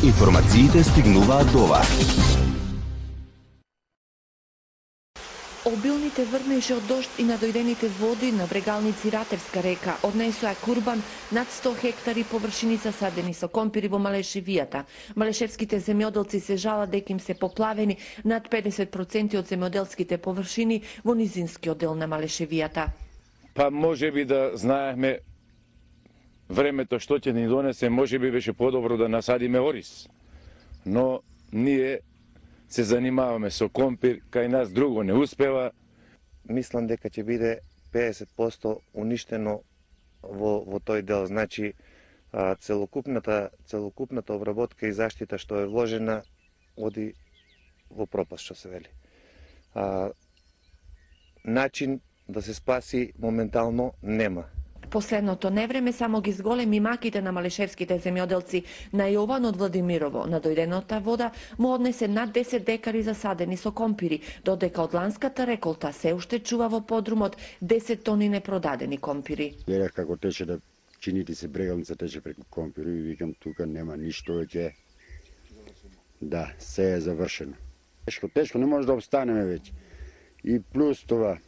Информациите стигнуваат до вас. Обилните врнежи од дожд и надојдените води на брегалници Ратерска река однесоа курбан над 100 хектари површини засадени со компири во Малешевијата. Малешевските земјоделци се жалат дека им се поплавени над 50% од земјоделските површини во низинскиот дел на Малешевијата. Па може би да знаеме времето што ќе ни донесе, може би беше подобро да насадиме ориз. Но ние се занимаваме со компир, кај нас друго не успева. Мислам дека ќе биде 50% уништено во тој дел. Значи, целокупната обработка и заштита што е вложена, оди во пропаст, што се вели. Начин да се спаси моментално нема. Последното невреме само ги зголеми маките на малешевските земјоделци. На Јован од Владимирово, надојдената вода му однесе над 10 декари засадени со компири, додека од ланската реколта се уште чува во подрумот 10 тони непродадени компири. Гледах како тече да чинити се брегалница, тече преку компири и викам тука нема ништо веќе. Да, се е завршено. Тешко, не може да обстанеме веќе. И плюс това,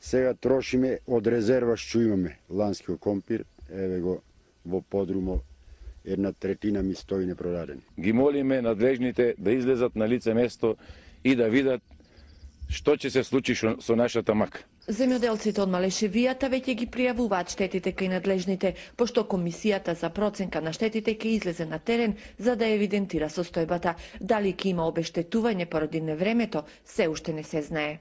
сега трошиме од резерва што имаме ланскиот компир, еве го во подрумо 1/3 ми стои непродаден. Ги молиме надлежните да излезат на лице место и да видат што ќе се случи со нашата мака. Земјоделците од Малешевијата веќе ги пријавуваат штетите кај надлежните, пошто комисијата за проценка на штетите ќе излезе на терен за да евидентира состојбата. Дали ќе има обештетување поради невремето, се уште не се знае.